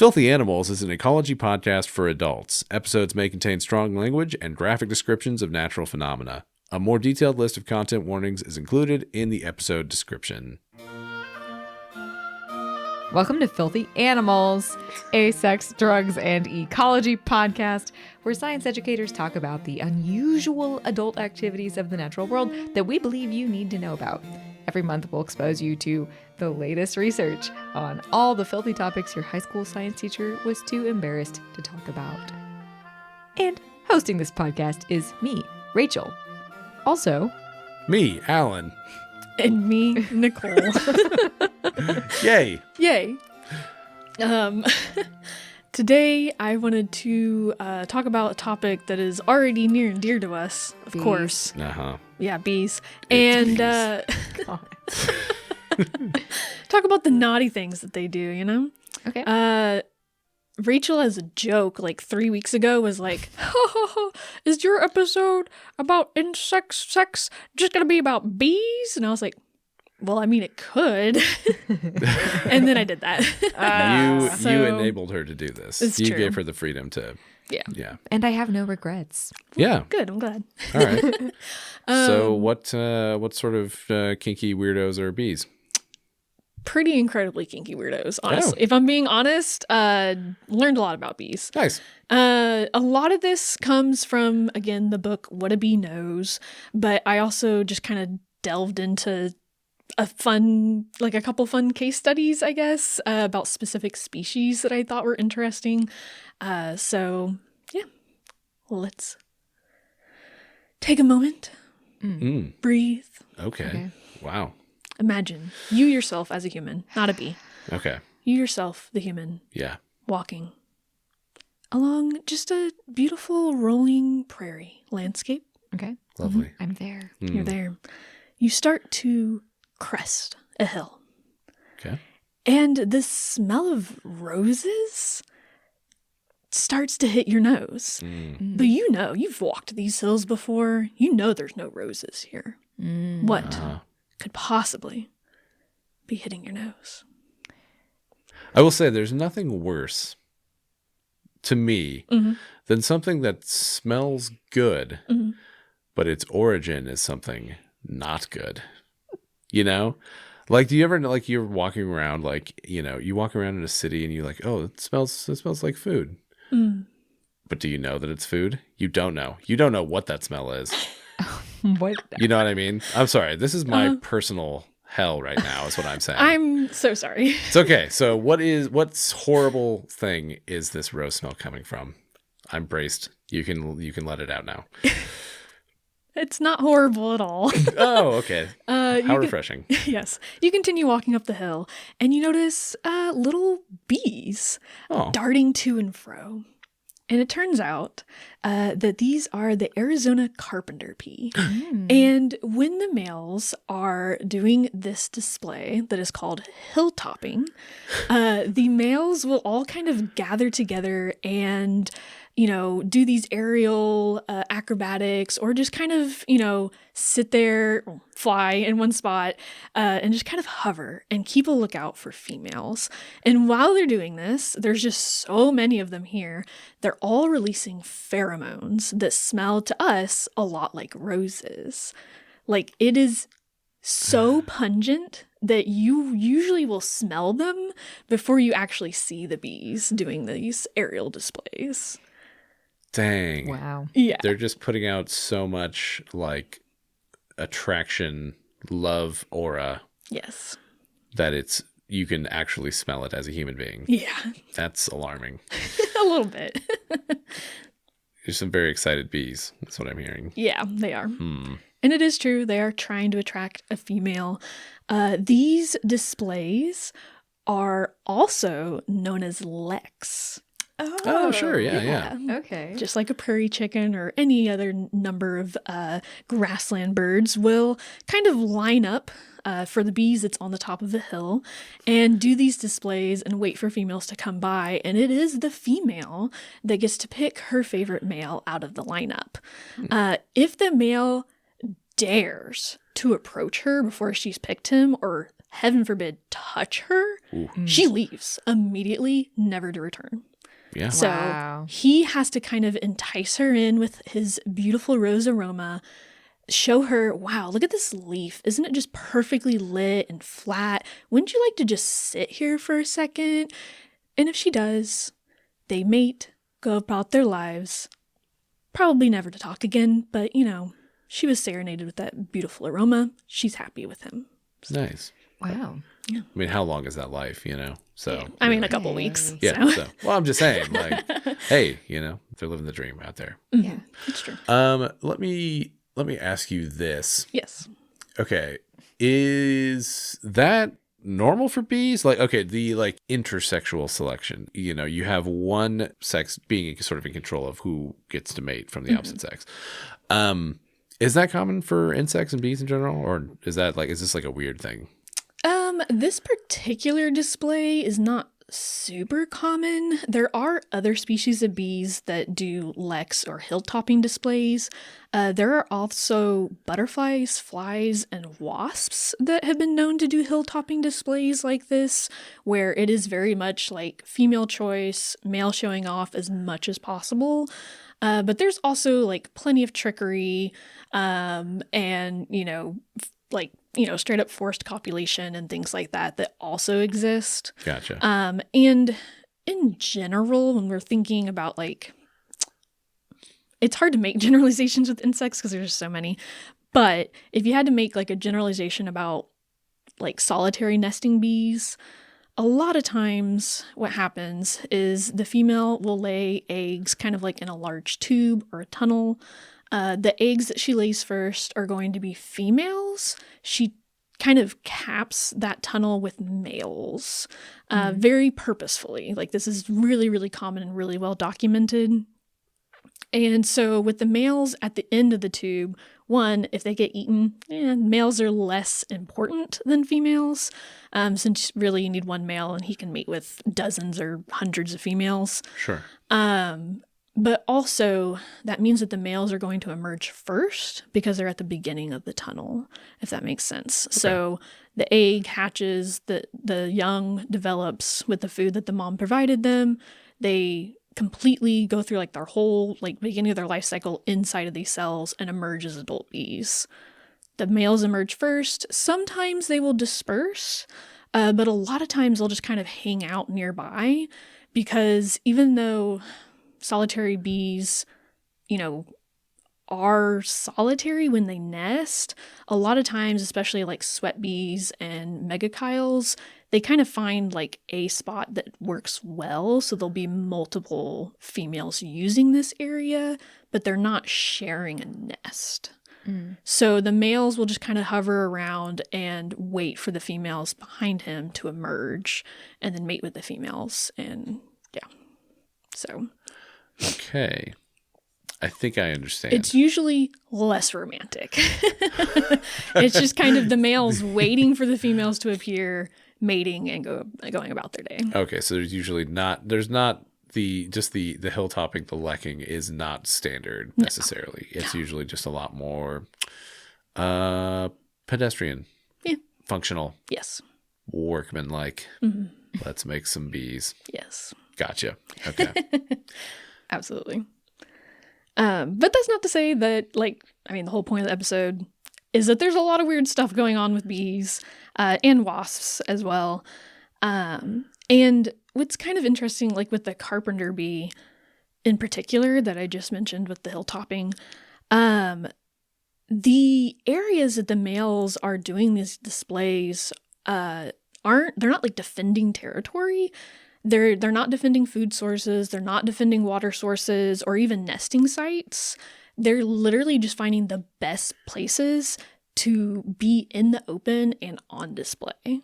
Filthy Animals is an ecology podcast for adults. Episodes may contain strong language and graphic descriptions of natural phenomena. A more detailed list of content warnings is included in the episode description. Welcome to Filthy Animals, a sex, drugs, and ecology podcast where science educators talk about the unusual adult activities of the natural world that we believe you need to know about. Every month, we'll expose you to the latest research on all the filthy topics your high school science teacher was too embarrassed to talk about. And hosting this podcast is me, Rachel. Also, Me, Alan. And me, Nicole. Yay. Yay. Today, I wanted to talk about a topic that is already near and dear to us, of Bees. course. Uh-huh. Yeah, bees. It's And bees. talk about the naughty things that they do, you know? okay. Rachel, as a joke, like 3 weeks ago, was like, is your episode about insect sex just going to be about bees? And I was like, well, I mean, it could. And then I did that. You enabled her to do this. It's You true. gave her the freedom to. Yeah. And I have no regrets. Yeah. Good, I'm glad. All right. So what sort of kinky weirdos are bees? Pretty incredibly kinky weirdos, honestly. Oh. If I'm being honest, learned a lot about bees. Nice. A lot of this comes from, again, the book What a Bee Knows, but I also just kind of delved into a couple fun case studies, I guess, about specific species that I thought were interesting. So, yeah, let's take a moment, breathe, Okay. Wow. imagine you yourself as a human, not a bee. Okay. You yourself, the human, Yeah. walking along just a beautiful rolling prairie landscape. Okay. Lovely. I'm there. You're there. You start to crest a hill. Okay. And the smell of roses starts to hit your nose. But you know, you've walked these hills before. You know there's no roses here. What could possibly be hitting your nose? I will say there's nothing worse to me than something that smells good, but its origin is something not good. You know? Like, do you ever, like, you're walking around, like, you know, you walk around in a city and you're like, oh, it smells like food. But do you know that it's food? You don't know. You don't know what that smell is. What? You know what I mean? I'm sorry. This is my personal hell right now, is what I'm saying. I'm so sorry. It's okay. So what's horrible thing is this rose smell coming from? I'm braced. You can let it out now. It's not horrible at all. Oh, okay. How refreshing. Yes. You continue walking up the hill and you notice little bees darting to and fro. And it turns out that these are the Arizona carpenter bee. And when the males are doing this display that is called hilltopping, the males will all kind of gather together and, you know, do these aerial acrobatics or just kind of, you know, sit there, fly in one spot and just kind of hover and keep a lookout for females. And while they're doing this, there's just so many of them here. They're all releasing pheromones that smell to us a lot like roses. Like, it is so pungent that you usually will smell them before you actually see the bees doing these aerial displays. Dang. Wow. Yeah. They're just putting out so much, like, attraction, love aura Yes. that you can actually smell it as a human being. Yeah. That's alarming. A little bit. There's some very excited bees. That's what I'm hearing. Yeah, they are. And it is true. They are trying to attract a female. These displays are also known as leks. Oh, sure. Yeah. Okay. Just like a prairie chicken or any other number of grassland birds will kind of line up for the bees that's on the top of the hill and do these displays and wait for females to come by. And it is the female that gets to pick her favorite male out of the lineup. If the male dares to approach her before she's picked him or heaven forbid, touch her, she leaves immediately, never to return. Yeah. So he has to kind of entice her in with his beautiful rose aroma, show her, wow, look at this leaf. Isn't it just perfectly lit and flat? Wouldn't you like to just sit here for a second? And if she does, they mate, go about their lives, probably never to talk again, but, you know, she was serenaded with that beautiful aroma. She's happy with him. Nice. Wow. Yeah. I mean, how long is that life, you know? So Yeah. I mean, a couple weeks. Yeah. So. Well, I'm just saying, like, hey, you know, they're living the dream out there. Yeah. It's true. Let me ask you this. Yes. Okay. Is that normal for bees? Like, okay, the like intersexual selection, you know, you have one sex being sort of in control of who gets to mate from the opposite sex. Is that common for insects and bees in general? Or is this like a weird thing? This particular display is not super common. There are other species of bees that do lex or hill-topping displays. There are also butterflies, flies, and wasps that have been known to do hill-topping displays like this, where it is very much like female choice, male showing off as much as possible. But there's also like plenty of trickery, and, you know, straight up forced copulation and things like that also exist. Gotcha. And in general, when we're thinking about like, it's hard to make generalizations with insects because there's so many, but if you had to make like a generalization about like solitary nesting bees, a lot of times what happens is the female will lay eggs kind of like in a large tube or a tunnel. The eggs that she lays first are going to be females. She kind of caps that tunnel with males, very purposefully. Like this is really, really common and really well documented. And so with the males at the end of the tube, one, if they get eaten, males are less important than females, since really you need one male and he can mate with dozens or hundreds of females. Sure. But also, that means that the males are going to emerge first because they're at the beginning of the tunnel, if that makes sense. Okay. So the egg hatches, the young develops with the food that the mom provided them. They completely go through like their whole like beginning of their life cycle inside of these cells and emerge as adult bees. The males emerge first. Sometimes they will disperse, but a lot of times they'll just kind of hang out nearby because even though solitary bees, you know, are solitary when they nest, a lot of times, especially like sweat bees and megacheiles, they kind of find like a spot that works well. So there'll be multiple females using this area, but they're not sharing a nest. So the males will just kind of hover around and wait for the females behind him to emerge and then mate with the females. And yeah, so... Okay. I think I understand. It's usually less romantic. It's just kind of the males waiting for the females to appear, mating, and going about their day. Okay, so there's not the hill topping, the lecking is not standard necessarily. No. It's usually just a lot more pedestrian. Yeah. Functional. Yes. Workman-like. Let's make some bees. Yes. Gotcha. Okay. Absolutely. But that's not to say that, like, I mean, the whole point of the episode is that there's a lot of weird stuff going on with bees and wasps as well. And what's kind of interesting, like with the carpenter bee in particular that I just mentioned with the hill topping, the areas that the males are doing these displays they're not like defending territory. They're not defending food sources, they're not defending water sources or even nesting sites. They're literally just finding the best places to be in the open and on display.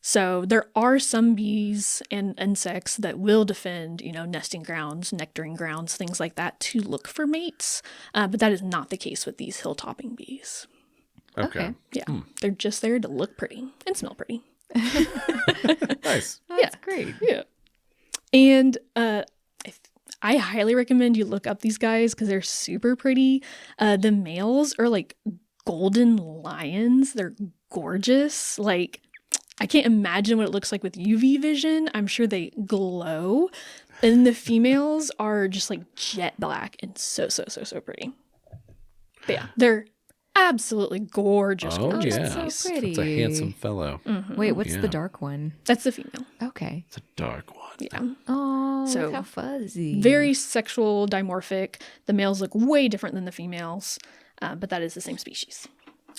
So there are some bees and insects that will defend, you know, nesting grounds, nectaring grounds, things like that to look for mates. But that is not the case with these hill-topping bees. Okay. Yeah. They're just there to look pretty and smell pretty. Nice. That's great. Yeah. And I highly recommend you look up these guys because they're super pretty. The males are like golden lions. They're gorgeous. Like, I can't imagine what it looks like with UV vision. I'm sure they glow. And the females are just like jet black and so pretty. But yeah, they're absolutely gorgeous. Oh, gorgeous yeah. bees. So pretty. It's a handsome fellow. Wait, what's Yeah. the dark one? That's the female. Okay. It's a dark one. Yeah. Oh, So, look how fuzzy. Very sexual, dimorphic. The males look way different than the females, but that is the same species.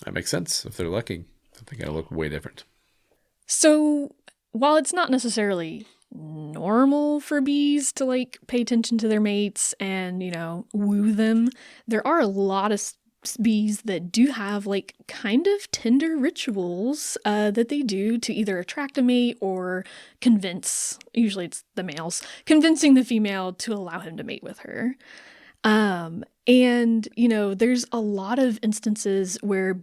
That makes sense. If they're lucky, they're going to look way different. So while it's not necessarily normal for bees to like pay attention to their mates and, you know, woo them, there are a lot of bees that do have like kind of tender rituals that they do to either attract a mate or convince, usually it's the males, convincing the female to allow him to mate with her. And, you know, there's a lot of instances where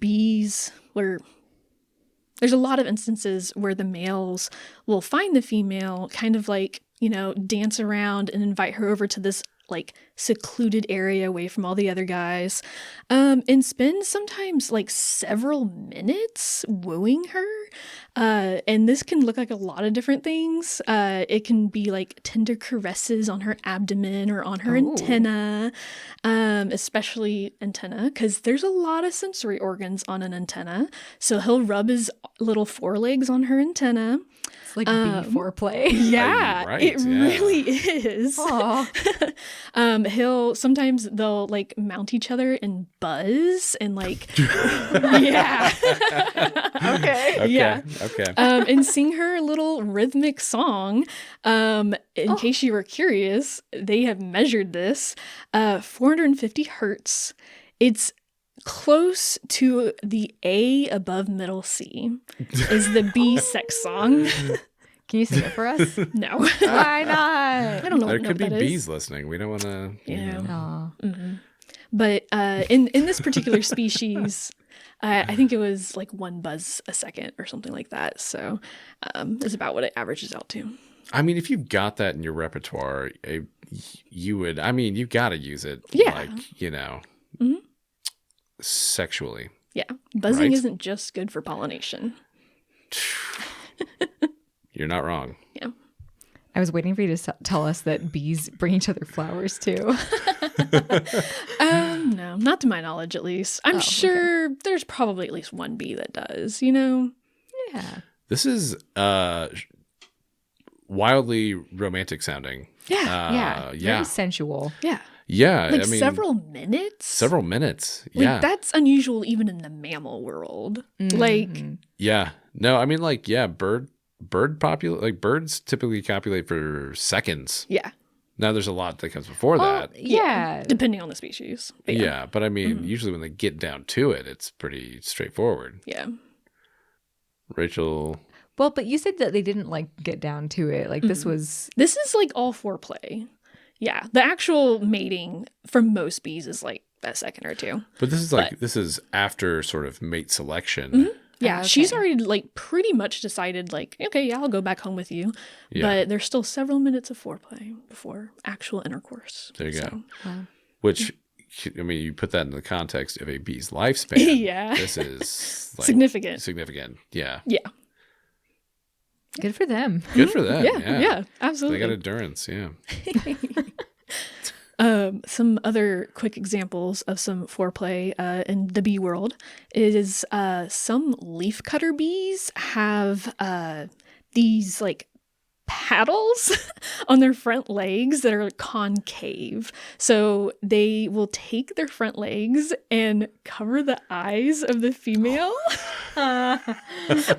there's a lot of instances where the males will find the female, kind of like, you know, dance around and invite her over to this like secluded area away from all the other guys, and spend sometimes like several minutes wooing her. And this can look like a lot of different things. It can be like tender caresses on her abdomen or on her antenna, especially antenna, because there's a lot of sensory organs on an antenna. So he'll rub his little forelegs on her antenna. It's like bee foreplay. Yeah, Right, it yeah. really is. Sometimes they'll like mount each other and buzz and like, yeah. Okay. Yeah. Okay. And sing her a little rhythmic song. In case you were curious, they have measured this, 450 hertz. It's close to the A above middle C is the bee sex song. Can you sing it for us? No. Why not? I don't know There what could be that is. bees listening. We don't want to. Yeah. Aw. But in this particular species, I think it was like 1 buzz a second or something like that. So it's about what it averages out to. I mean, if you've got that in your repertoire, you would. I mean, you got to use it. Yeah. Like, you know, sexually. Yeah. Buzzing Right? isn't just good for pollination. You're not wrong. Yeah. I was waiting for you to tell us that bees bring each other flowers too. No, not to my knowledge, at least. I'm sure there's probably at least one bee that does, you know? Yeah. This is wildly romantic sounding. Yeah. Yeah. Very sensual. Yeah. Yeah. Like I mean, several minutes? several minutes. Like, Yeah. that's unusual even in the mammal world. Like, Yeah. No, I mean, like, yeah, birds typically copulate for seconds. yeah. Now there's a lot that comes before that. Yeah. Depending on the species. But Yeah, but I mean, usually when they get down to it, it's pretty straightforward. Yeah. Rachel, Well, but you said that they didn't like get down to it. Like this was. This is like all foreplay. Yeah. The actual mating for most bees is like a second or two. but this is like this is after sort of mate selection. Yeah, okay. she's already like pretty much decided like, okay, yeah, I'll go back home with you. Yeah. But there's still several minutes of foreplay before actual intercourse. There you go. So, Wow. Which, I mean, you put that in the context of a bee's lifespan. Yeah. This is like significant. Significant. Yeah. Yeah. Good for them. Good for them. Yeah, Yeah. yeah, They absolutely. got endurance. Yeah. Some other quick examples of some foreplay in the bee world is some leafcutter bees have these like paddles on their front legs that are concave. So they will take their front legs and cover the eyes of the female,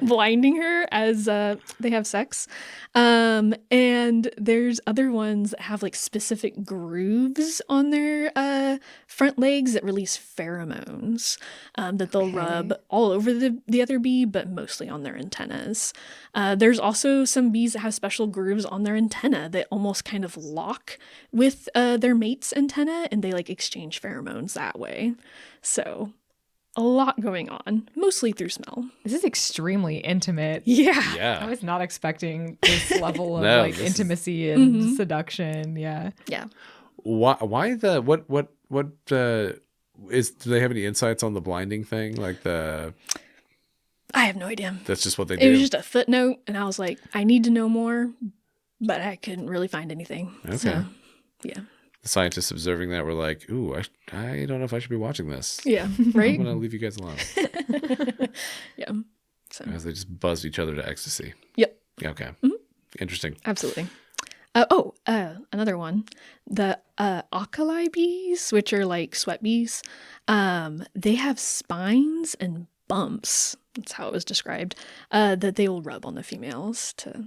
blinding her as they have sex. And there's other ones that have like specific grooves on their front legs that release pheromones that they'll rub all over the other bee, but mostly on their antennas. There's also some bees that have special grooves on their antenna that almost kind of lock with their mate's antenna, and they like exchange pheromones that way. So a lot going on, mostly through smell. This is extremely intimate. Yeah. I Yeah. was not expecting this level of No, like this is- intimacy and seduction. Yeah. Yeah. Why the what is? Do they have any insights on the blinding thing? Like the I have no idea. That's just what they do. It was just a footnote, and I was like, I need to know more, but I couldn't really find anything. Okay. So, yeah. The scientists observing that were like, ooh, I don't know if I should be watching this. Yeah, right? I'm going to leave you guys alone. Yeah. So. As they just buzzed each other to ecstasy. Yep. Okay. Interesting. Absolutely. Another one. The alkali bees, which are like sweat bees, they have spines and bumps. That's how it was described. That they will rub on the females to,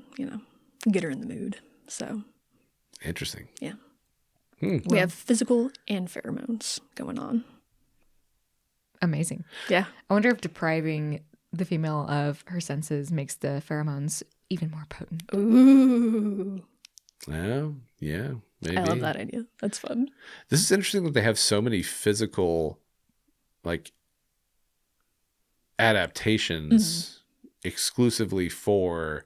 get her in the mood. So. Interesting. Yeah. We have physical and pheromones going on. Amazing. Yeah. I wonder if depriving the female of her senses makes the pheromones even more potent. Ooh. Well, yeah, maybe. I love that idea. That's fun. This is interesting that they have so many physical, like, adaptations exclusively for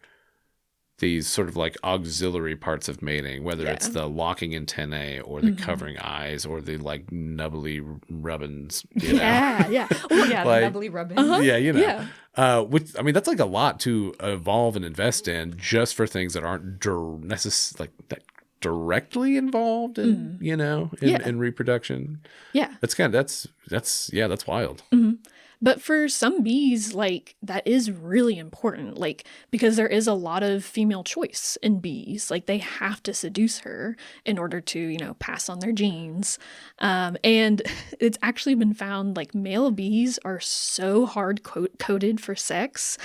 these sort of like auxiliary parts of mating, whether it's the locking antennae or the covering eyes or the like nubbly rubbins. Yeah. Oh, yeah, like, the nubbly rubbing. Yeah, which, I mean, that's like a lot to evolve and invest in just for things that aren't directly involved in, in reproduction. Yeah. That's wild. But for some bees, like, that is really important, like, because there is a lot of female choice in bees. Like, they have to seduce her in order to, pass on their genes. And it's actually been found, like, male bees are so hard-coded for sex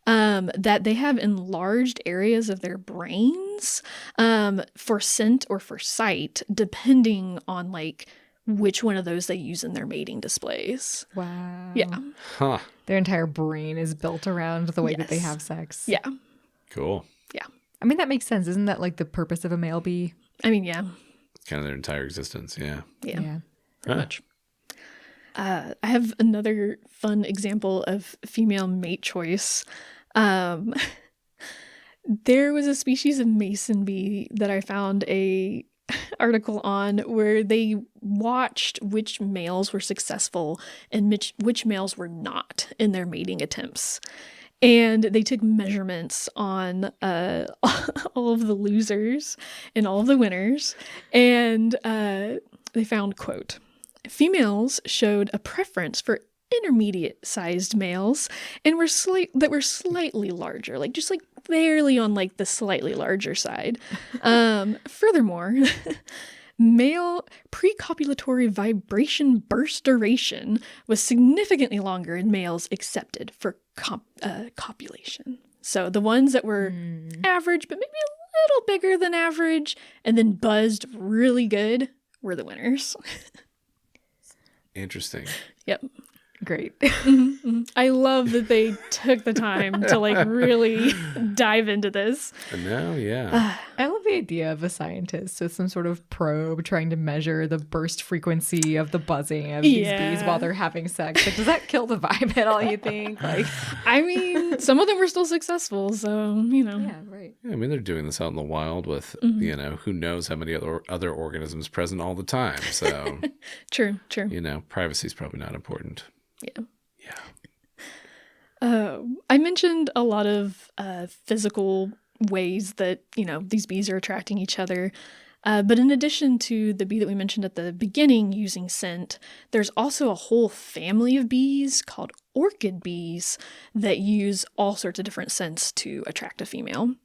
that they have enlarged areas of their brains for scent or for sight, depending on, like, which one of those they use in their mating displays. Wow. Yeah. Huh. Their entire brain is built around the way that they have sex. Yeah. Cool. Yeah. I mean, that makes sense. Isn't that like the purpose of a male bee? I mean, yeah. Kind of their entire existence. Yeah. Yeah. Pretty much. I have another fun example of female mate choice. There was a species of mason bee that I found a article on where they watched which males were successful and which males were not in their mating attempts. And they took measurements on all of the losers and all of the winners. And they found, quote, females showed a preference for intermediate-sized males and were slightly larger, like just like barely on like the slightly larger side. Furthermore, male precopulatory vibration burst duration was significantly longer in males accepted for copulation. So the ones that were average, but maybe a little bigger than average, and then buzzed really good were the winners. Interesting. Yep. Great. I love that they took the time to like really dive into this. And now, yeah. I love the idea of a scientist with some sort of probe trying to measure the burst frequency of the buzzing of these bees while they're having sex. Like, does that kill the vibe at all, you think? Like, I mean, some of them were still successful, so, Yeah, right. Yeah, I mean, they're doing this out in the wild with, who knows how many other organisms present all the time. So, True. Privacy's probably not important. Yeah. I mentioned a lot of physical ways that, these bees are attracting each other. But in addition to the bee that we mentioned at the beginning using scent, there's also a whole family of bees called orchid bees that use all sorts of different scents to attract a female.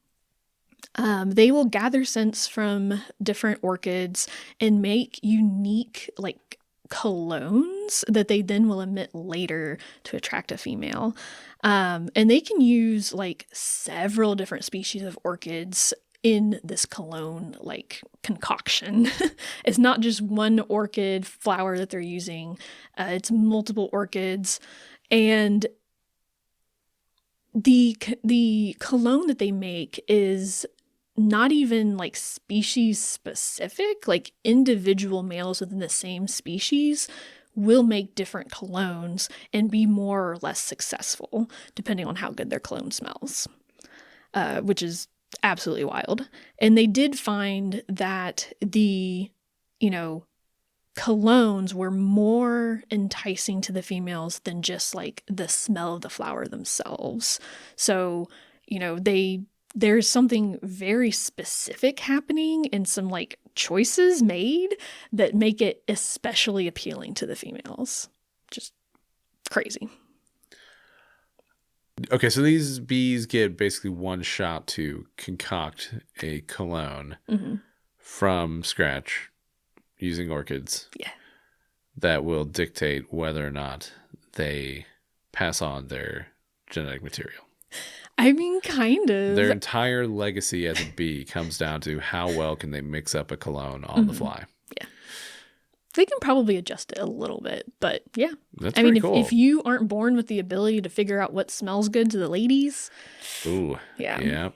They will gather scents from different orchids and make unique, like, colognes that they then will emit later to attract a female. And they can use like several different species of orchids in this cologne like concoction. It's not just one orchid flower that they're using. It's multiple orchids. And the cologne that they make is not even like species specific, like individual males within the same species will make different colognes and be more or less successful depending on how good their cologne smells, which is absolutely wild. And they did find that the, colognes were more enticing to the females than just like the smell of the flower themselves. So, there's something very specific happening and some like choices made that make it especially appealing to the females. Just crazy. Okay, so these bees get basically one shot to concoct a cologne from scratch using orchids. Yeah. That will dictate whether or not they pass on their genetic material. I mean, kind of. Their entire legacy as a bee comes down to how well can they mix up a cologne on the fly. Yeah. They can probably adjust it a little bit, but yeah. That's pretty cool. If you aren't born with the ability to figure out what smells good to the ladies. Ooh. Yeah. Yeah.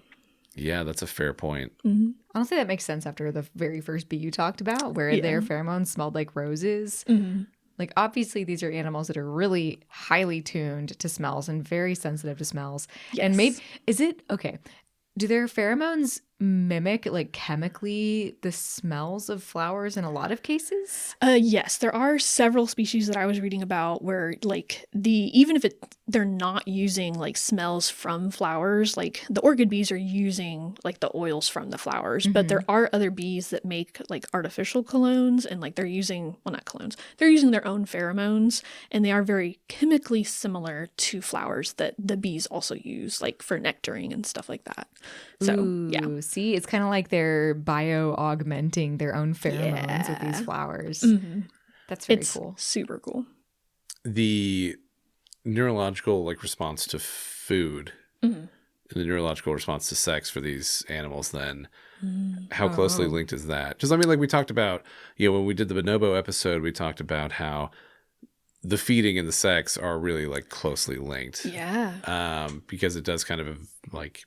Yeah, that's a fair point. Mm-hmm. Honestly, that makes sense after the very first bee you talked about, where their pheromones smelled like roses. Mm-hmm. Like, obviously, these are animals that are really highly tuned to smells and very sensitive to smells. Yes. And maybe, do their pheromones mimic, like, chemically the smells of flowers in a lot of cases? Yes, there are several species that I was reading about where, like, even if they're not using, like, smells from flowers, like, the orchid bees are using, like, the oils from the flowers, but there are other bees that make, like, artificial colognes, and, like, they're using, well, not colognes, they're using their own pheromones, and they are very chemically similar to flowers that the bees also use, like, for nectaring and stuff like that. So, yeah. See, it's kind of like they're bio-augmenting their own pheromones with these flowers. Mm-hmm. That's very It's cool. super cool. The neurological response to food and the neurological response to sex for these animals, then how closely linked is that? Just, we talked about, when we did the bonobo episode, we talked about how the feeding and the sex are really closely linked. Yeah. Because it does kind of light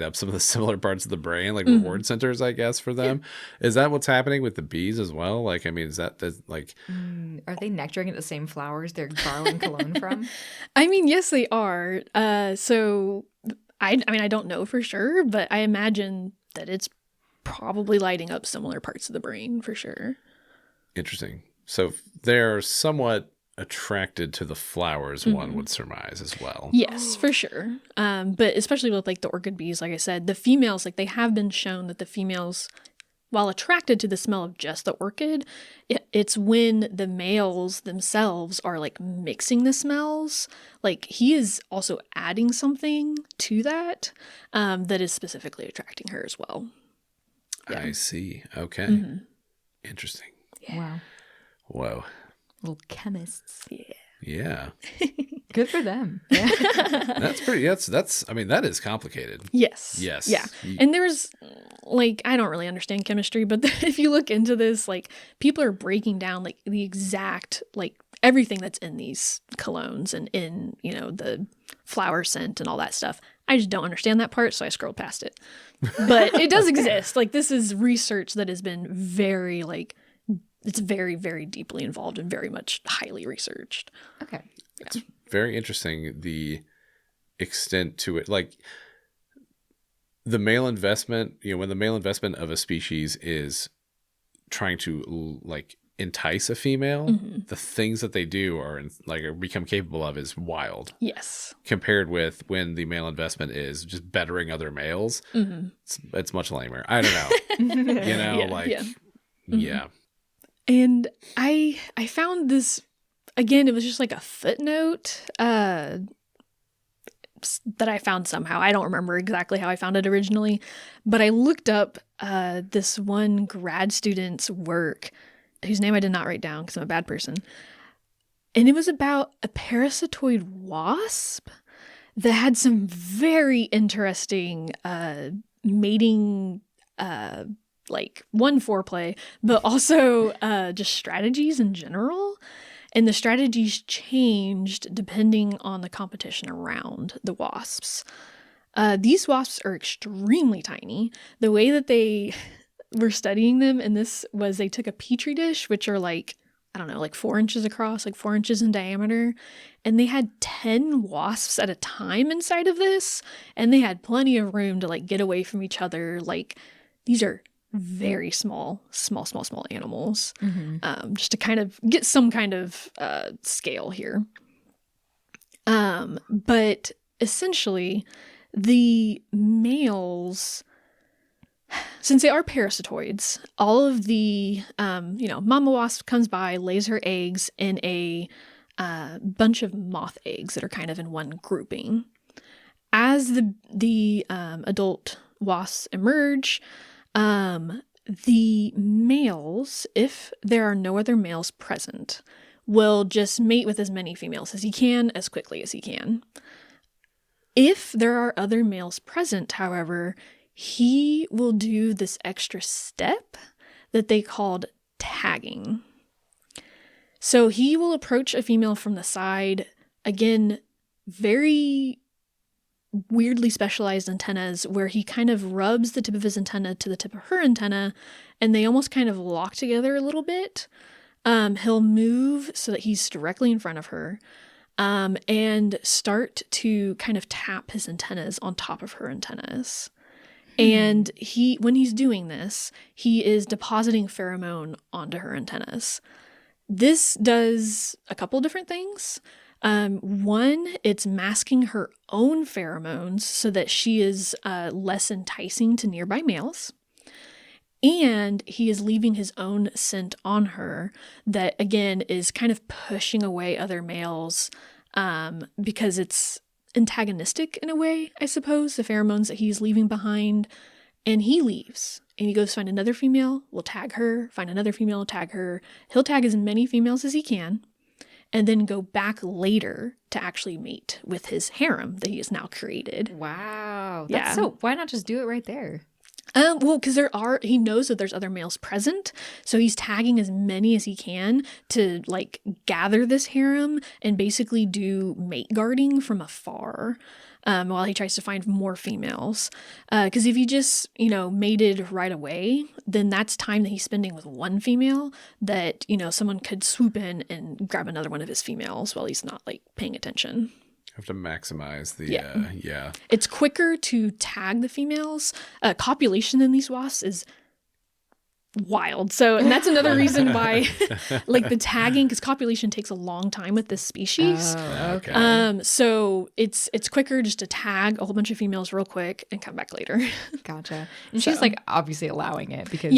up some of the similar parts of the brain, reward centers, I guess, for them. Yeah. Is that what's happening with the bees as well? Is that are they nectaring at the same flowers they're borrowing cologne from? Yes, they are. So I don't know for sure, but I imagine that it's probably lighting up similar parts of the brain for sure. Interesting. So they're somewhat attracted to the flowers, one would surmise as well. Yes, for sure. But especially with the orchid bees, like I said, the females, they have been shown that the females, while attracted to the smell of just the orchid, it's when the males themselves are mixing the smells. He is also adding something to that that is specifically attracting her as well. Yeah. I see. Okay. Interesting. Yeah. Wow. Whoa. Little chemists. Yeah. Good for them. Yeah. That is complicated. Yes. Yes. Yeah. And there's I don't really understand chemistry, but if you look into this, people are breaking down the exact everything that's in these colognes and in, the flower scent and all that stuff. I just don't understand that part, so I scrolled past it. But it does exist. This is research that has been very it's very, very deeply involved and very much highly researched. Okay. Yeah. It's very interesting, the extent to it. The male investment, when the male investment of a species is trying to entice a female, the things that they do are become capable of is wild. Yes. Compared with when the male investment is just bettering other males, it's much lamer. I don't know. Yeah. And I found this, again, it was just a footnote that I found somehow. I don't remember exactly how I found it originally, but I looked up this one grad student's work, whose name I did not write down because I'm a bad person. And it was about a parasitoid wasp that had some very interesting mating one, foreplay, but also just strategies in general. And the strategies changed depending on the competition around the wasps. These wasps are extremely tiny. The way that they were studying them in this was they took a petri dish, which are 4 inches across, 4 inches in diameter. And they had 10 wasps at a time inside of this. And they had plenty of room to get away from each other. These are very small animals, just to kind of get some kind of scale here. But essentially, the males, since they are parasitoids, all of the, mama wasp comes by, lays her eggs in a bunch of moth eggs that are kind of in one grouping. As the adult wasps emerge, the males, if there are no other males present, will just mate with as many females as he can, as quickly as he can. If there are other males present, however, he will do this extra step that they called tagging. So he will approach a female from the side, again, very weirdly specialized antennas, where he kind of rubs the tip of his antenna to the tip of her antenna, and they almost kind of lock together a little bit. He'll move so that he's directly in front of her, and start to kind of tap his antennas on top of her antennas. And when he's doing this, he is depositing pheromone onto her antennas. This does a couple different things. One, it's masking her own pheromones so that she is less enticing to nearby males. And he is leaving his own scent on her that, again, is kind of pushing away other males, because it's antagonistic in a way, I suppose, the pheromones that he's leaving behind. And he leaves. And he goes find another female, will tag her, find another female, tag her. He'll tag as many females as he can, and then go back later to actually mate with his harem that he has now created. Wow. So why not just do it right there? Well, because he knows that there's other males present, so he's tagging as many as he can to like gather this harem and basically do mate guarding from afar, while he tries to find more females. Because if he just, mated right away, then that's time that he's spending with one female that, someone could swoop in and grab another one of his females while he's not like paying attention. Have to maximize the, It's quicker to tag the females. Copulation in these wasps is wild. And that's another reason why, like the tagging, because copulation takes a long time with this species. Oh, okay. So it's quicker just to tag a whole bunch of females real quick and come back later. Gotcha. And she's like obviously allowing it because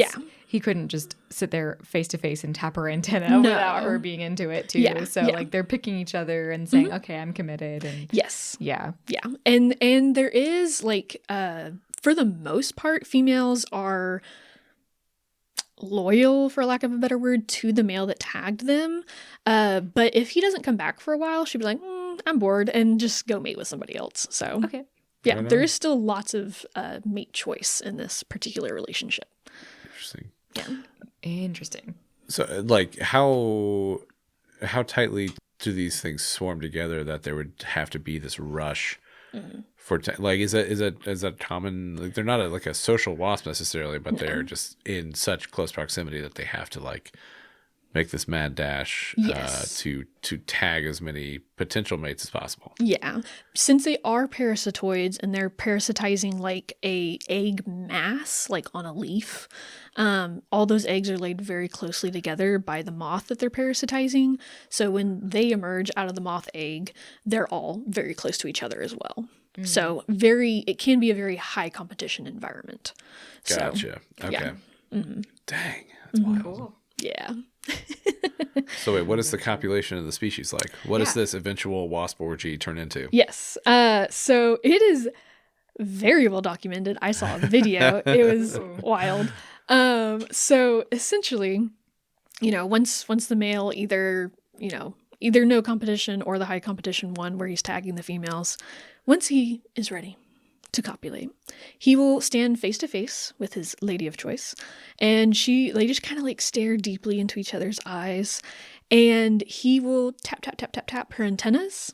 he couldn't just sit there face to face and tap her antenna without her being into it too. Like they're picking each other and saying, okay, I'm committed. And yes. Yeah. Yeah. And there is like, for the most part, females are loyal, for lack of a better word, to the male that tagged them. But if he doesn't come back for a while, she'd be like, I'm bored, and just go mate with somebody else. So, okay. Yeah, there is still lots of mate choice in this particular relationship. Interesting. Yeah. Interesting. So, like, how tightly do these things swarm together that there would have to be this rush for like is that common? Like, they're not like a social wasp necessarily, but they're just in such close proximity that they have to like make this mad dash to tag as many potential mates as possible. Yeah. Since they are parasitoids and they're parasitizing like a egg mass, like on a leaf, all those eggs are laid very closely together by the moth that they're parasitizing. So when they emerge out of the moth egg, they're all very close to each other as well. So it can be a very high competition environment. Gotcha. So, okay. Yeah. Mm-hmm. Dang. That's wild. Cool. Yeah. So wait, what is the copulation of the species like? What does this eventual wasp orgy turn into? Yes. So it is very well documented. I saw a video. It was wild. So essentially, once the male either no competition or the high competition one where he's tagging the females, once he is ready to copulate, he will stand face to face with his lady of choice, and they just kind of like stare deeply into each other's eyes, and he will tap tap tap tap tap her antennas,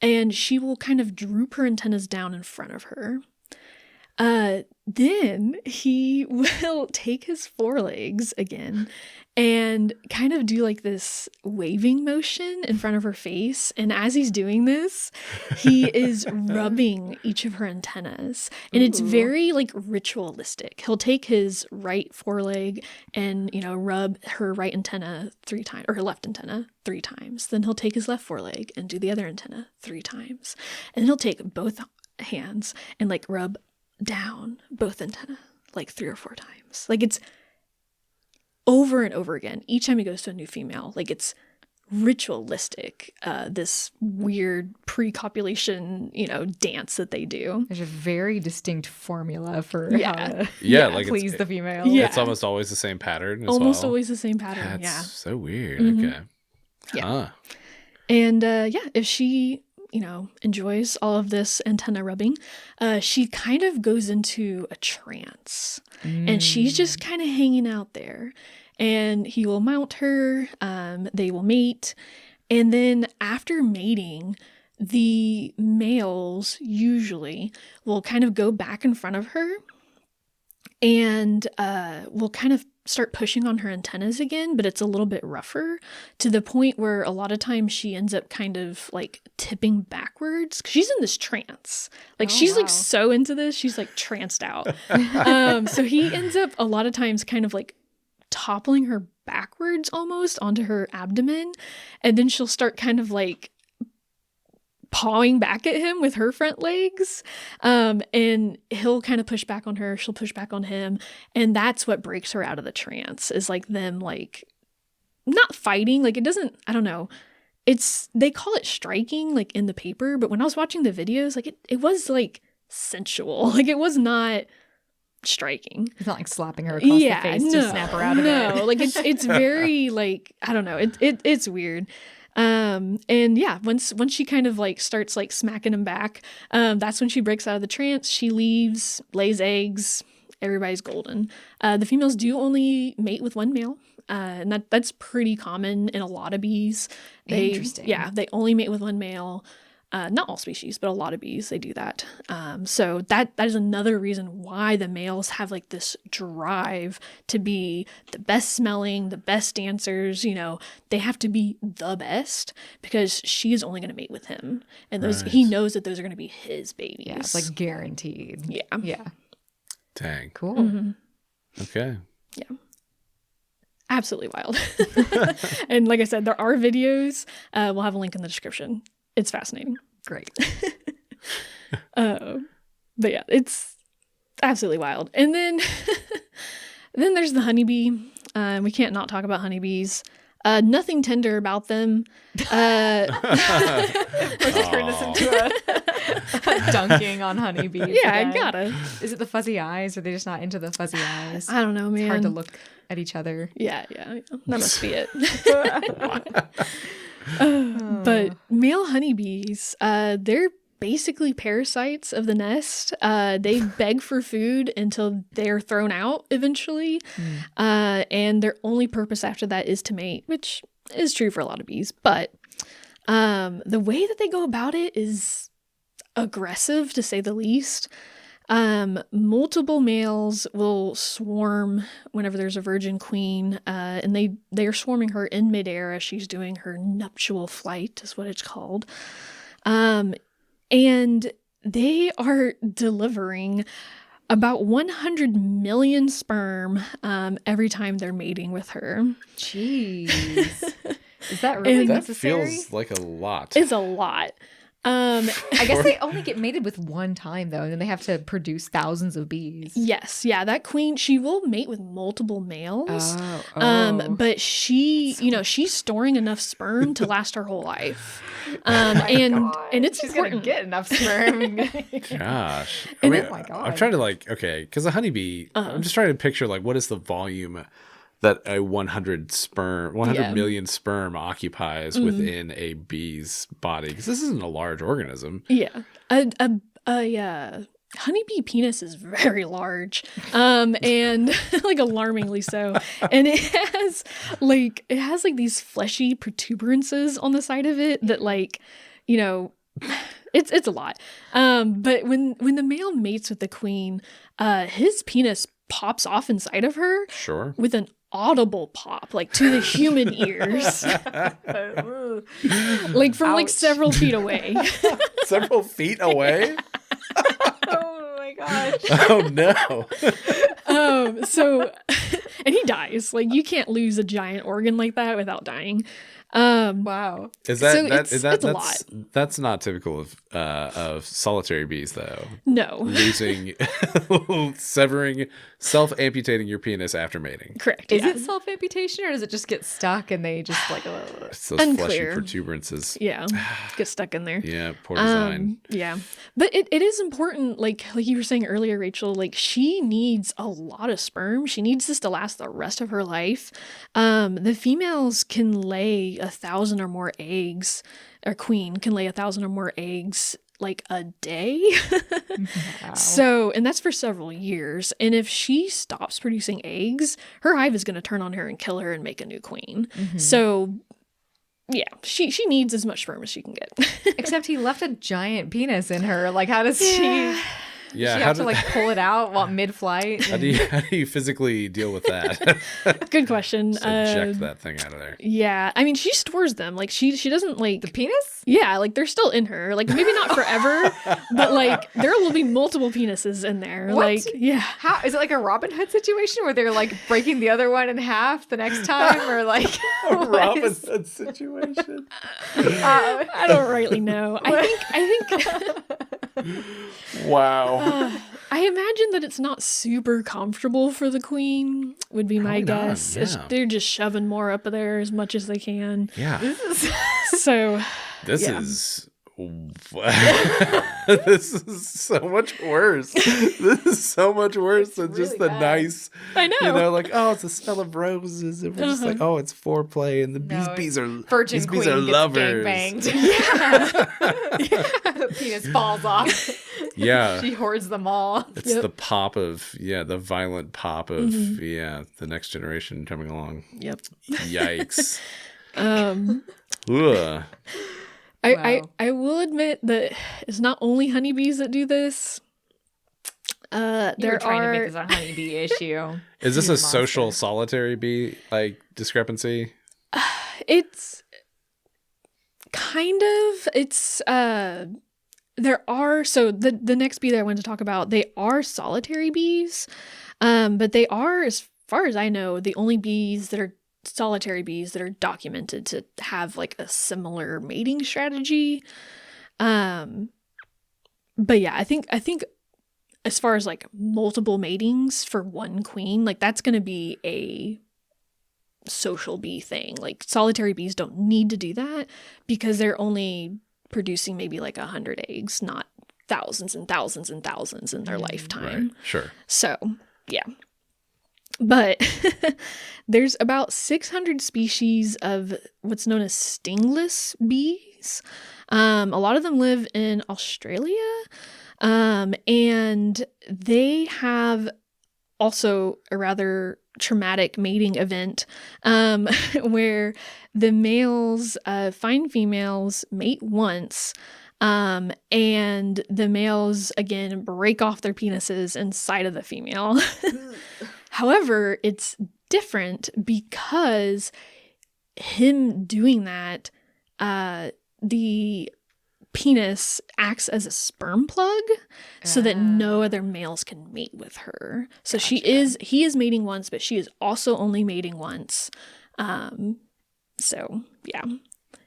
and she will kind of droop her antennas down in front of her. Then he will take his forelegs again and kind of do like this waving motion in front of her face. And as he's doing this, he is rubbing each of her antennas. And it's very like ritualistic. He'll take his right foreleg and, rub her right antenna 3 times, or her left antenna 3 times. Then he'll take his left foreleg and do the other antenna 3 times. And he'll take both hands and like rub down both antenna like 3 or 4 times. Like it's over and over again. Each time he goes to a new female, like it's ritualistic, this weird pre-copulation, dance that they do. There's a very distinct formula for how to like please the female. Yeah. It's almost always the same pattern as almost well. always the same pattern. That's so weird. Mm-hmm. Okay. Yeah. And if she enjoys all of this antenna rubbing, she kind of goes into a trance, and she's just kind of hanging out there, and he will mount her, they will mate, and then after mating, the males usually will kind of go back in front of her and will kind of start pushing on her antennas again, but it's a little bit rougher, to the point where a lot of times she ends up kind of like tipping backwards because she's in this trance. Like she's like so into this, she's like tranced out. So he ends up a lot of times kind of like toppling her backwards almost onto her abdomen, and then she'll start kind of like pawing back at him with her front legs, and he'll kind of push back on her, she'll push back on him, and that's what breaks her out of the trance, is like them like not fighting, like it doesn't, I don't know, they call it striking like in the paper, but when I was watching the videos, like it was like sensual, like it was not striking. It's not like slapping her across the face to snap her out of it. No, like it's very like, I don't know, it's weird. And yeah, once she kind of like starts like smacking him back, that's when she breaks out of the trance. She leaves, lays eggs, everybody's golden. The females do only mate with one male, and that's pretty common in a lot of bees. Interesting. Yeah, they only mate with one male. Not all species, but a lot of bees, they do that. So that is another reason why the males have like this drive to be the best smelling, the best dancers, they have to be the best, because she is only going to mate with him. And he knows that those are going to be his babies. Yeah, it's like guaranteed. Yeah. Yeah. Dang. Cool. Mm-hmm. Okay. Yeah. Absolutely wild. And like I said, there are videos. We'll have a link in the description. It's fascinating. Great. But yeah, it's absolutely wild. And then then there's the honeybee. We can't not talk about honeybees. Nothing tender about them. We're just turning this into a dunking on honeybees. Yeah, again. I gotta. Is it the fuzzy eyes? Or are they just not into the fuzzy eyes? I don't know, man. It's hard to look at each other. Yeah. That must be it. But male honeybees, they're basically parasites of the nest. They beg for food until they're thrown out eventually. And their only purpose after that is to mate, which is true for a lot of bees. But the way that they go about it is aggressive, to say the least. Multiple males will swarm whenever there's a virgin queen, and they are swarming her in midair as she's doing her nuptial flight, is what it's called. And they are delivering about 100 million sperm every time they're mating with her. Jeez. Is that really necessary? That feels like a lot. It's a lot. I guess they only get mated with one time, though, and then they have to produce thousands of bees. Yes, yeah, that queen, she will mate with multiple males. Oh. But she's storing enough sperm to last her whole life. And it's She's important. gonna get enough sperm. Gosh. Oh my God. I'm trying to because a honeybee, I'm just trying to picture what is the volume that a 100 million sperm occupies within a bee's body, because this isn't a large organism. Yeah, a honeybee penis is very large, and like alarmingly so, and it has these fleshy protuberances on the side of it that It's a lot. But when the male mates with the queen, his penis pops off inside of her. Sure. With an audible pop, like to the human ears. Like from like several feet away. Several feet away? Oh my gosh. Oh no. So and he dies. Like you can't lose a giant organ like that without dying. Wow. Is that so that is that it's a that's lot. that's not typical of solitary bees though. No. Losing severing self-amputating your penis after mating. Correct. Is yeah. it self-amputation or does it just get stuck and they just like It's those Unclear. fleshy protuberances. Yeah. Get stuck in there. Yeah, poor design. Yeah. But it is important, like you were saying earlier, Rachel, like she needs a lot of sperm. She needs this to last the rest of her life. The females can lay 1,000 or more eggs, or queen can lay 1,000 or more eggs like a day. Wow. So, and that's for several years. And if she stops producing eggs, her hive is going to turn on her and kill her and make a new queen. So, yeah, she needs as much sperm as she can get. Except he left a giant penis in her. Like, how does she? Yeah, She have to like pull it out while mid-flight. how do you physically deal with that? Good question. Just eject that thing out of there. Yeah, I mean, she stores them. Like she doesn't like The penis? Yeah, like they're still in her. Like maybe not forever, but like there will be multiple penises in there. What? Like yeah. How is it like a Robin Hood situation where they're like breaking the other one in half the next time, or like A what Robin is- Hood situation. I don't rightly know. I think Wow. I imagine that it's not super comfortable for the queen. Would be my Probably not, guess. It's- yeah. They're just shoving more up there as much as they can. Yeah. So This Yeah. is this is so much worse. This is so much worse than just really the bad. nice, I know. like, oh, it's the smell of roses. And we're just like, oh, it's foreplay. And these No, bees are Virgin these queen bees are gets lovers. gangbanged. Penis falls off. Yeah. She hoards them all. It's Yep. the pop of, the violent pop of, the next generation coming along. Yep. Yikes. I Ugh. Wow. will admit that it's not only honeybees that do this. You There were trying to are make this a honeybee issue. Is this You a social monster. solitary bee, like, discrepancy? it's kind of there are the next bee that I wanted to talk about, they are solitary bees, but they are, as far as I know, the only bees that are solitary bees that are documented to have like a similar mating strategy. But yeah, I think as far as like multiple matings for one queen, like that's going to be a social bee thing. Like solitary bees don't need to do that because they're only producing maybe like 100 eggs, not thousands and thousands and thousands in their lifetime. Right. Sure. So, yeah. But there's about 600 species of what's known as stingless bees. A lot of them live in Australia. And they have also a rather traumatic mating event where the males find females, mate once, and the males again break off their penises inside of the female. However, it's different because him doing that, the penis acts as a sperm plug so that no other males can mate with her. So he is mating once, but she is also only mating once. So yeah.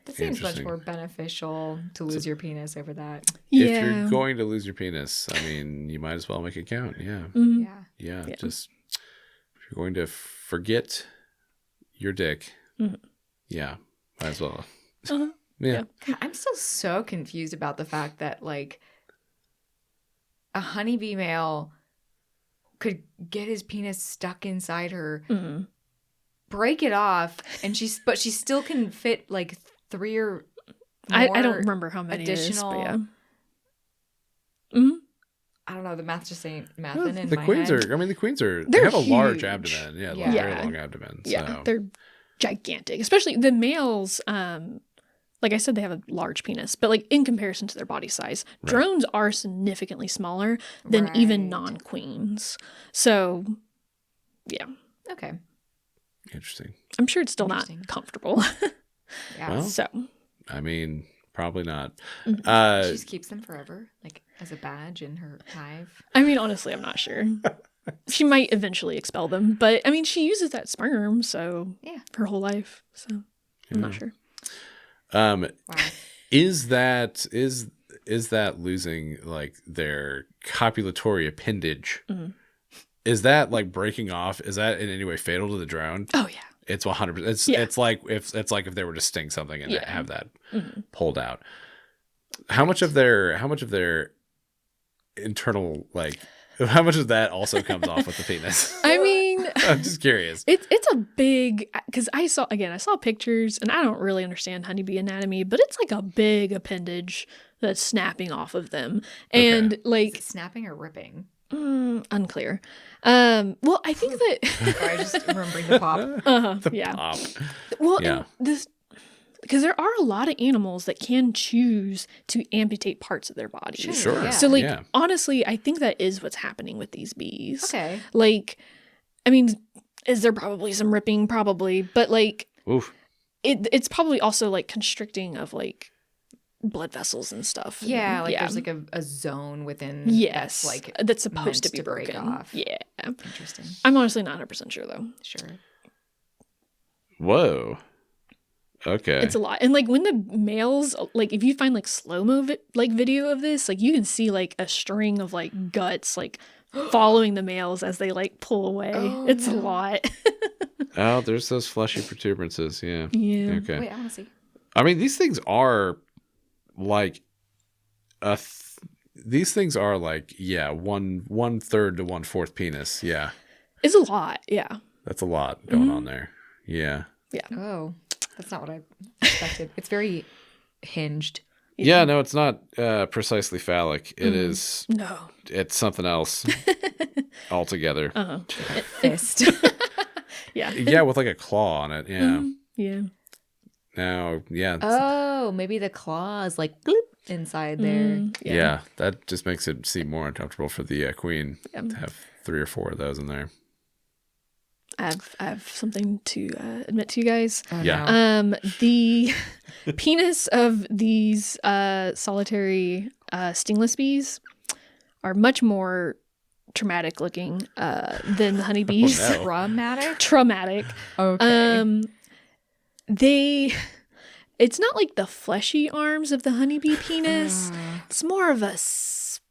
It seems much Interesting. more beneficial to lose your penis over that. If you're going to lose your penis, I mean, you might as well make it count. Yeah. Mhm. Yeah. Yeah. Just, if you're going to forget your dick, yeah, might as well. Uh-huh. Yeah. God, I'm still so confused about the fact that like a honeybee male could get his penis stuck inside her, break it off, and she still can fit like 3 or more I don't remember how many additional. it is, but yeah. Mm-hmm. I don't know. The math just ain't mathing Well, in the my queens head. They're they have a large huge. abdomen. Yeah. Very long abdomen. Yeah, So. they're gigantic. Especially the males, like I said, they have a large penis, but like in comparison to their body size, drones are significantly smaller than even non-queens. So, yeah. Okay. Interesting. I'm sure it's still not comfortable. Yeah. Well, So, I mean, probably not. She just keeps them forever, like as a badge in her hive. I mean, honestly, I'm not sure. She might eventually expel them, but I mean, she uses that sperm, so her whole life. So I'm not sure. Wow. Is that losing like their copulatory appendage? Is that like breaking off? Is that in any way fatal to the drone? Oh yeah. It's 100%. It's like if they were to sting something and have that pulled out. How much of their internal, like, how much of that also comes off with the penis? I mean, I'm just curious. It's a big, because I saw pictures, and I don't really understand honeybee anatomy, but it's like a big appendage that's snapping off of them, and like, Is it snapping or ripping? unclear. Well, I think that I just remembering the pop. Pop. Well, and this, because there are a lot of animals that can choose to amputate parts of their body. Sure. Yeah. So, like, honestly, I think that is what's happening with these bees. Okay. Like, I mean, is there probably some ripping? Probably. But, like, it's probably also, like, constricting of, like, blood vessels and stuff. Yeah, like there's like a zone within that's supposed to be break broken. off. Yeah. Interesting. I'm honestly not 100% sure, though. Sure. Whoa. Okay. It's a lot. And like when the males, like if you find like slow-mo like video of this, like you can see like a string of like guts like following the males as they like pull away. It's a lot. Oh, there's those fleshy protuberances. Yeah. Yeah. Okay. Wait, I want to see. I mean, these things are like these things are like 1/3 to 1/4 penis. Yeah. It's a lot. Yeah. That's a lot going on there. Yeah. Yeah. Oh, that's not what I expected. It's very hinged. Yeah, no, it's not precisely phallic. It is. No. It's something else altogether. Fist. Yeah. Yeah, with like a claw on it. Yeah. Yeah. Now, yeah. Oh, maybe the claws like bloop inside there. Yeah, that just makes it seem more uncomfortable for the queen to have 3 or 4 of those in there. I have something to admit to you guys. No. The penis of these solitary stingless bees are much more traumatic looking than the honeybees. Oh, no. Traumatic? Okay. It's not like the fleshy arms of the honeybee penis. It's more of a spike.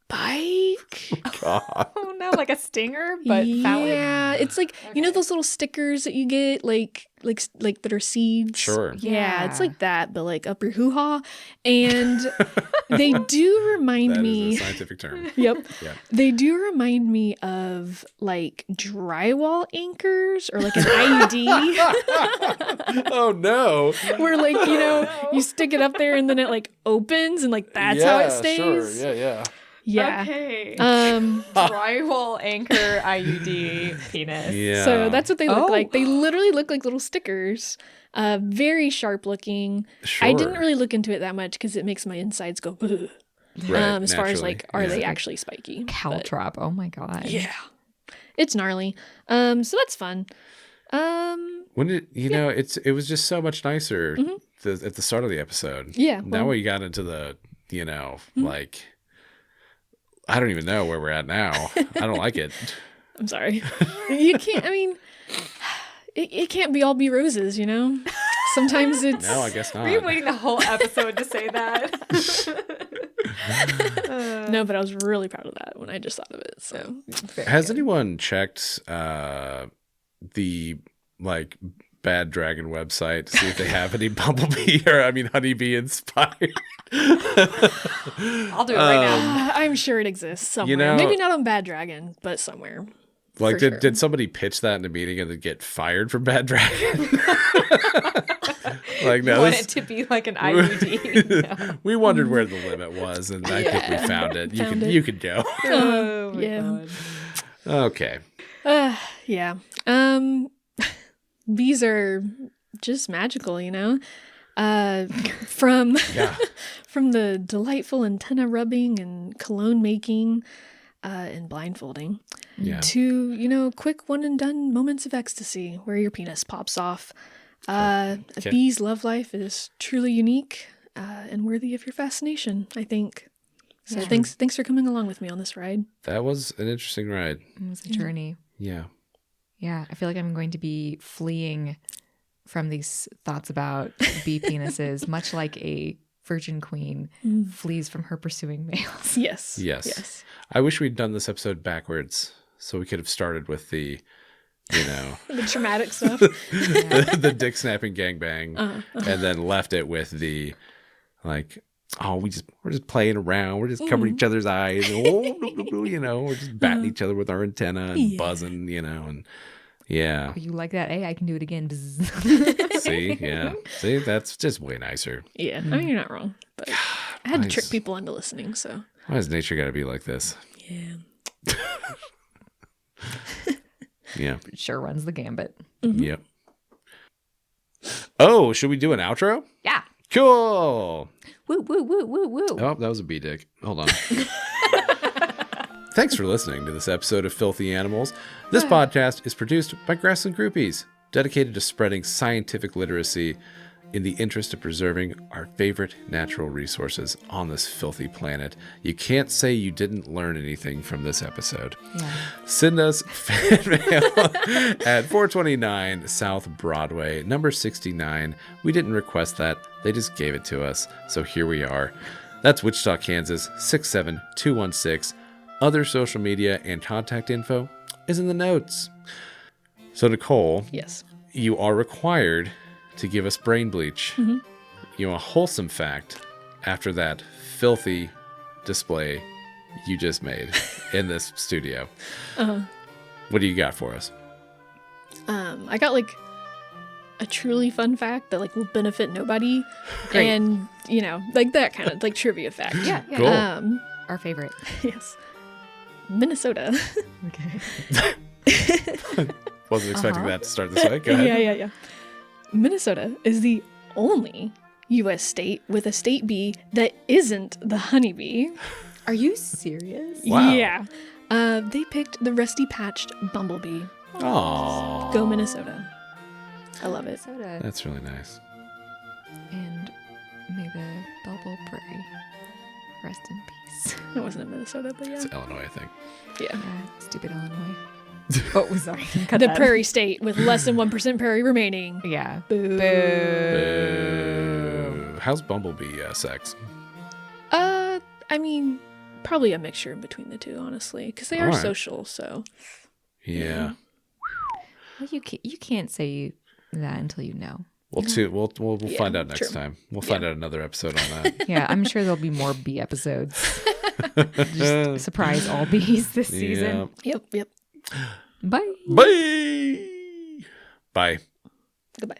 God. Oh no, like a stinger, but phallic. Yeah, it's like you know those little stickers that you get like that are seeds. Sure. Yeah, it's like that, but like up your hoo ha, and they do remind That me. is a scientific term. Yep. Yeah. They do remind me of like drywall anchors or like an IUD. Oh no. Where like, you know, you stick it up there and then it like opens and like that's how it stays. Sure. Yeah. Yeah. Okay. Drywall anchor IUD penis. Yeah. So that's what they look Oh. like. They literally look like little stickers. Very sharp looking. Sure. I didn't really look into it that much because it makes my insides go ugh. Right, as far as naturally. like, are they actually spiky? Caltrop. Oh my god. Yeah. It's gnarly. So that's fun. When did know? It was just so much nicer at the start of the episode. Yeah. Now we got into the like I don't even know where we're at now. I don't like it. I'm sorry. You can't. I mean, it can't be all be roses, you know. Sometimes it's. No, I guess not. Were you waiting the whole episode to say that? No, but I was really proud of that when I just thought of it. So. Has anyone checked the like Bad Dragon website to see if they have any bumblebee honeybee inspired? I'll do it right now. I'm sure it exists somewhere. You know- Maybe not on Bad Dragon, but somewhere. Like, For did somebody pitch that in a meeting and then get fired from Bad Dragon? Like, You no, want this- it to be like an IUD. No. we wondered where the limit was, and I think we found it. You could go. Oh my Yeah. god. Okay. Yeah. Bees are just magical, you know. From Yeah. from the delightful antenna rubbing and cologne making and blindfolding Yeah. to, quick one and done moments of ecstasy where your penis pops off. A bee's love life is truly unique and worthy of your fascination, I think. So thanks for coming along with me on this ride. That was an interesting ride. It was a journey. Yeah. Yeah, I feel like I'm going to be fleeing from these thoughts about bee penises, much like a virgin queen flees from her pursuing males. Yes. I wish we'd done this episode backwards so we could have started with the, The traumatic stuff. the dick snapping gangbang, and then left it with the like, oh, we're just playing around, we're just covering each other's eyes, we're just batting each other with our antenna and buzzing, and yeah. Oh, you like that? Hey, I can do it again. See, that's just way nicer. Yeah, I mean, you're not wrong, but I had to trick people into listening, so. Why has nature got to be like this? Yeah. Yeah. It sure runs the gambit. Yep. Oh, should we do an outro? Yeah. Cool. Woo, woo, woo, woo, woo. Oh, that was a bee dick. Hold on. Thanks for listening to this episode of Filthy Animals. This podcast is produced by Grassland Groupies, dedicated to spreading scientific literacy in the interest of preserving our favorite natural resources on this filthy planet. You can't say you didn't learn anything from this episode. Yeah. Send us fan mail at 429 South Broadway, number 69. We didn't request that. They just gave it to us. So here we are. That's Wichita, Kansas, 67216. Other social media and contact info is in the notes. So Nicole, Yes. you are required to give us brain bleach. A wholesome fact after that filthy display you just made in this studio. What do you got for us? I got a truly fun fact that will benefit nobody. Great. And, that kind of trivia fact. Yeah. Cool. Our favorite. Yes. Minnesota. Okay. Wasn't expecting that to start this way. Go ahead. Yeah. Minnesota is the only U.S. state with a state bee that isn't the honeybee. Are you serious? Wow. Yeah. They picked the rusty-patched bumblebee. Aww. Go Minnesota. I love it. Minnesota. That's really nice. And may the bubble prairie rest in peace. It wasn't in Minnesota, but yeah. It's Illinois, I think. Yeah. Stupid Illinois. Oh, sorry. Cut The that. prairie state with less than 1% prairie remaining. Yeah. Boo. Boo. How's bumblebee sex? I mean, probably a mixture in between the two, honestly, because they are Alright. social. So Yeah. Well, you can't say that until you know. We'll Yeah, find out next true. time. We'll find out another episode on that. Yeah, I'm sure there'll be more bee episodes. Just surprise all bees this season. Yeah. Yep. Bye. Bye. Bye. Goodbye.